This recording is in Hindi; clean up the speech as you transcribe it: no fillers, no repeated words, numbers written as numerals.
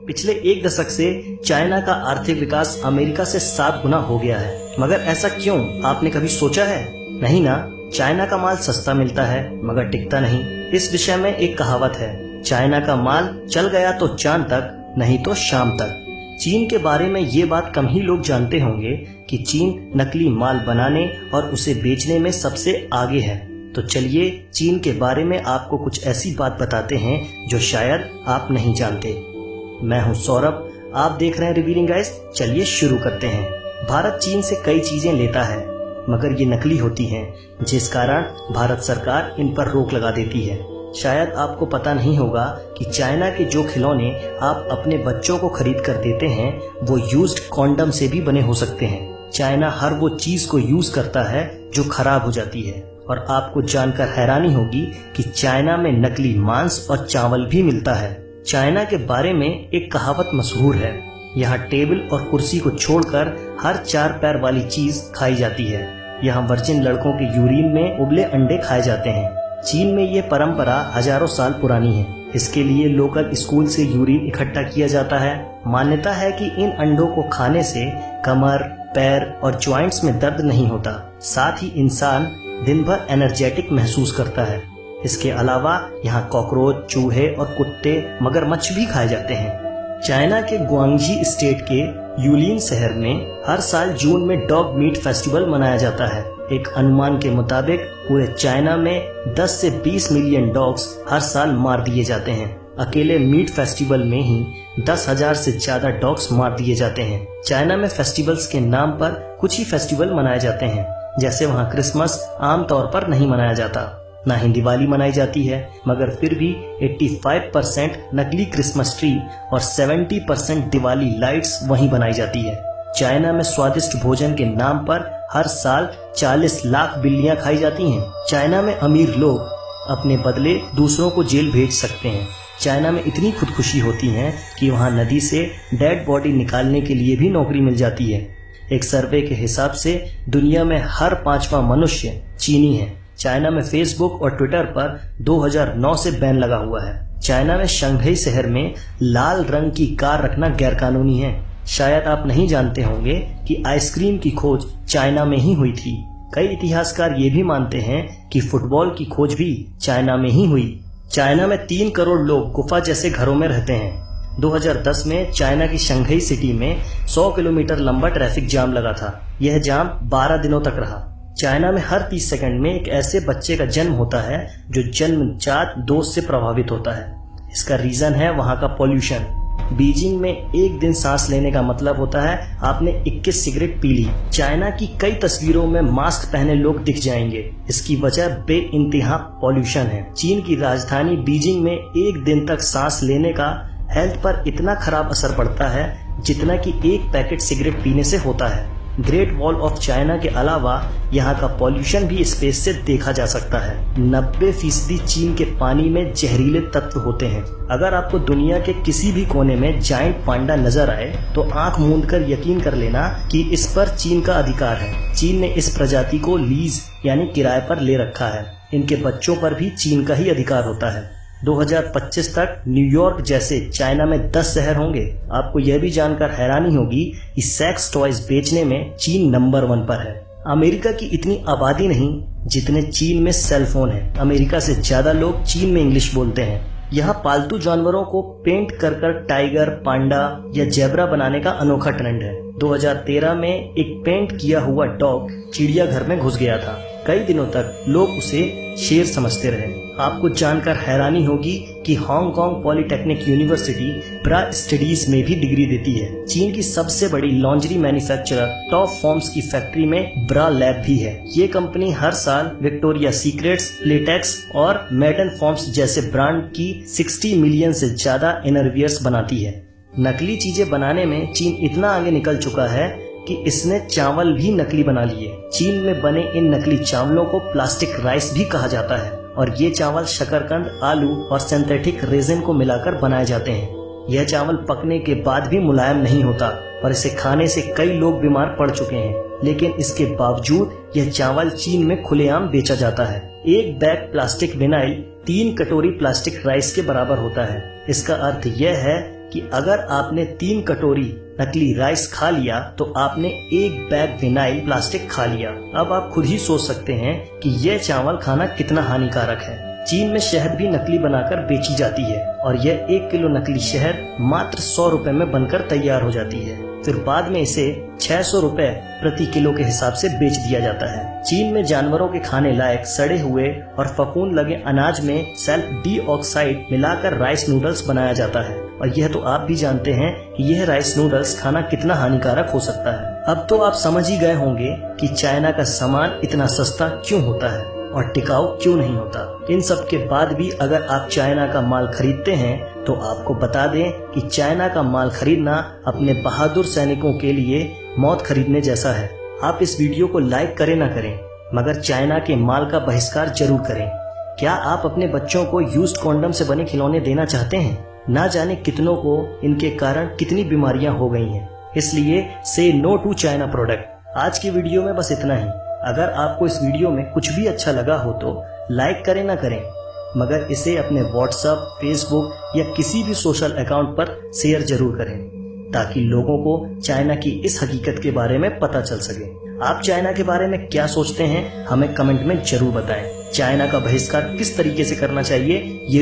पिछले एक दशक से चाइना का आर्थिक विकास अमेरिका से 7 गुना हो गया है। मगर ऐसा क्यों, आपने कभी सोचा है? नहीं ना। चाइना का माल सस्ता मिलता है मगर टिकता नहीं। इस विषय में एक कहावत है, चाइना का माल चल गया तो चांद तक, नहीं तो शाम तक। चीन के बारे में ये बात कम ही लोग जानते होंगे कि चीन नकली माल बनाने और उसे बेचने में सबसे आगे है। तो चलिए चीन के बारे में आपको कुछ ऐसी बात बताते हैं जो शायद आप नहीं जानते। मैं हूं सौरभ, आप देख रहे हैं रिवीलिंग गाइस। चलिए शुरू करते हैं। भारत चीन से कई चीजें लेता है मगर ये नकली होती हैं, जिस कारण भारत सरकार इन पर रोक लगा देती है। शायद आपको पता नहीं होगा कि चाइना के जो खिलौने आप अपने बच्चों को खरीद कर देते हैं वो यूज्ड कॉन्डम से भी बने हो सकते हैं। चाइना हर वो चीज को यूज करता है जो खराब हो जाती है। और आपको जानकर हैरानी होगी कि चाइना में नकली मांस और चावल भी मिलता है। चाइना के बारे में एक कहावत मशहूर है, यहाँ टेबल और कुर्सी को छोड़कर हर 4 पैर वाली चीज खाई जाती है। यहाँ वर्जिन लड़कों के यूरिन में उबले अंडे खाए जाते हैं। चीन में ये परंपरा हजारों साल पुरानी है। इसके लिए लोकल स्कूल से यूरिन इकट्ठा किया जाता है। मान्यता है कि इन अंडों को खाने से कमर, पैर और जॉइंट्स में दर्द नहीं होता। साथ ही इंसान दिन भर एनर्जेटिक महसूस करता है। इसके अलावा यहाँ कॉकरोच, चूहे और कुत्ते, मगरमच्छ भी खाए जाते हैं। चाइना के ग्वांगजी स्टेट के यूलिन शहर में हर साल जून में डॉग मीट फेस्टिवल मनाया जाता है। एक अनुमान के मुताबिक पूरे चाइना में 10 से 20 मिलियन डॉग्स हर साल मार दिए जाते हैं। अकेले मीट फेस्टिवल में ही 10,000 से ज्यादा डॉग्स मार दिए जाते हैं। चाइना में फेस्टिवल्स के नाम पर कुछ ही फेस्टिवल मनाए जाते हैं। जैसे वहाँ क्रिसमस आमतौर पर नहीं मनाया जाता, ना ही दिवाली मनाई जाती है, मगर फिर भी 85% नकली क्रिसमस ट्री और 70% दिवाली लाइट्स वहीं बनाई जाती है। चाइना में स्वादिष्ट भोजन के नाम पर हर साल 40 लाख बिल्लियां खाई जाती हैं। चाइना में अमीर लोग अपने बदले दूसरों को जेल भेज सकते हैं। चाइना में इतनी खुदकुशी होती है कि वहाँ नदी से डेड बॉडी निकालने के लिए भी नौकरी मिल जाती है। एक सर्वे के हिसाब से दुनिया में हर 5वां मनुष्य चीनी है। चाइना में फेसबुक और ट्विटर पर 2009 से बैन लगा हुआ है। चाइना में शंघाई शहर में लाल रंग की कार रखना गैरकानूनी है। शायद आप नहीं जानते होंगे कि आइसक्रीम की खोज चाइना में ही हुई थी। कई इतिहासकार ये भी मानते हैं कि फुटबॉल की खोज भी चाइना में ही हुई। चाइना में 3 करोड़ लोग गुफा जैसे घरों में रहते हैं। 2010 में चाइना की शंघाई सिटी में 100 किलोमीटर लंबा ट्रैफिक जाम लगा था। यह जाम 12 दिनों तक रहा। चाइना में हर 30 सेकंड में एक ऐसे बच्चे का जन्म होता है जो जन्मजात दोष से प्रभावित होता है। इसका रीजन है वहाँ का पॉल्यूशन। बीजिंग में एक दिन सांस लेने का मतलब होता है आपने 21 सिगरेट पी ली। चाइना की कई तस्वीरों में मास्क पहने लोग दिख जाएंगे। इसकी वजह बेइंतहा पॉल्यूशन है। चीन की राजधानी बीजिंग में एक दिन तक सांस लेने का हेल्थ पर इतना खराब असर पड़ता है जितना कि एक पैकेट सिगरेट पीने से होता है। ग्रेट वॉल ऑफ चाइना के अलावा यहाँ का पॉल्यूशन भी स्पेस से देखा जा सकता है। 90% चीन के पानी में जहरीले तत्व होते हैं। अगर आपको दुनिया के किसी भी कोने में जायंट पांडा नजर आए तो आंख मूंद कर यकीन कर लेना कि इस पर चीन का अधिकार है। चीन ने इस प्रजाति को लीज यानी किराए पर ले रखा है। इनके बच्चों पर भी चीन का ही अधिकार होता है। 2025 तक न्यूयॉर्क जैसे चाइना में 10 शहर होंगे। आपको यह भी जानकर हैरानी होगी कि सेक्स टॉयज बेचने में चीन नंबर 1 पर है। अमेरिका की इतनी आबादी नहीं जितने चीन में सेल फोन है। अमेरिका से ज्यादा लोग चीन में इंग्लिश बोलते हैं। यहाँ पालतू जानवरों को पेंट कर कर टाइगर, पांडा या जेब्रा बनाने का अनोखा ट्रेंड है। 2013 में एक पेंट किया हुआ डॉग चिड़ियाघर में घुस गया था। कई दिनों तक लोग उसे शेर समझते रहे। आपको जानकर हैरानी होगी कि हांगकांग पॉलिटेक्निक यूनिवर्सिटी ब्रा स्टडीज में भी डिग्री देती है। चीन की सबसे बड़ी लॉन्ड्री मैन्युफैक्चरर टॉप फॉर्म्स की फैक्ट्री में ब्रा लैब भी है। ये कंपनी हर साल विक्टोरिया सीक्रेट्स, प्लेटेक्स और मैडन फॉर्म्स जैसे ब्रांड की 60 मिलियन से ज्यादा इनरवियर्स बनाती है। नकली चीजें बनाने में चीन इतना आगे निकल चुका है कि इसने चावल भी नकली बना लिए। चीन में बने इन नकली चावलों को प्लास्टिक राइस भी कहा जाता है और ये चावल शकरकंद, आलू और सिंथेटिक रेजिन को मिलाकर बनाए जाते हैं। यह चावल पकने के बाद भी मुलायम नहीं होता और इसे खाने से कई लोग बीमार पड़ चुके हैं। लेकिन इसके बावजूद यह चावल चीन में खुलेआम बेचा जाता है। एक बैग प्लास्टिक विनाइल 3 कटोरी प्लास्टिक राइस के बराबर होता है। इसका अर्थ यह है कि अगर आपने 3 कटोरी नकली राइस खा लिया तो आपने 1 बैग विनाइल प्लास्टिक खा लिया। अब आप खुद ही सोच सकते हैं कि यह चावल खाना कितना हानिकारक है। चीन में शहद भी नकली बनाकर बेची जाती है और यह 1 किलो नकली शहद मात्र 100 रुपए में बनकर तैयार हो जाती है। फिर बाद में इसे 600 रुपए प्रति किलो के हिसाब से बेच दिया जाता है। चीन में जानवरों के खाने लायक सड़े हुए और फफूंद लगे अनाज में सल्फर डाइऑक्साइड मिलाकर राइस नूडल्स बनाया जाता है और यह तो आप भी जानते हैं कि यह राइस नूडल्स खाना कितना हानिकारक हो सकता है। अब तो आप समझ ही गए होंगे कि चाइना का सामान इतना सस्ता क्यों होता है और टिकाऊ क्यों नहीं होता। इन सब के बाद भी अगर आप चाइना का माल खरीदते हैं तो आपको बता दें कि चाइना का माल खरीदना अपने बहादुर सैनिकों के लिए मौत खरीदने जैसा है। आप इस वीडियो को लाइक करें ना करें, मगर चाइना के माल का बहिष्कार जरूर करें। क्या आप अपने बच्चों को यूज्ड कॉन्डम से बने खिलौने देना चाहते हैं? ना जाने कितनों को इनके कारण कितनी बीमारियां हो गई हैं। इसलिए से नो टू चाइना प्रोडक्ट। आज की वीडियो में बस इतना ही। अगर आपको इस वीडियो में कुछ भी अच्छा लगा हो तो लाइक करें ना करें, मगर इसे अपने व्हाट्सएप, फेसबुक या किसी भी सोशल अकाउंट पर शेयर जरूर करें ताकि लोगों को चाइना की इस हकीकत के बारे में पता चल सके। आप चाइना के बारे में क्या सोचते हैं हमें कमेंट में जरूर बताएं। चाइना का बहिष्कार किस तरीके से करना चाहिए ये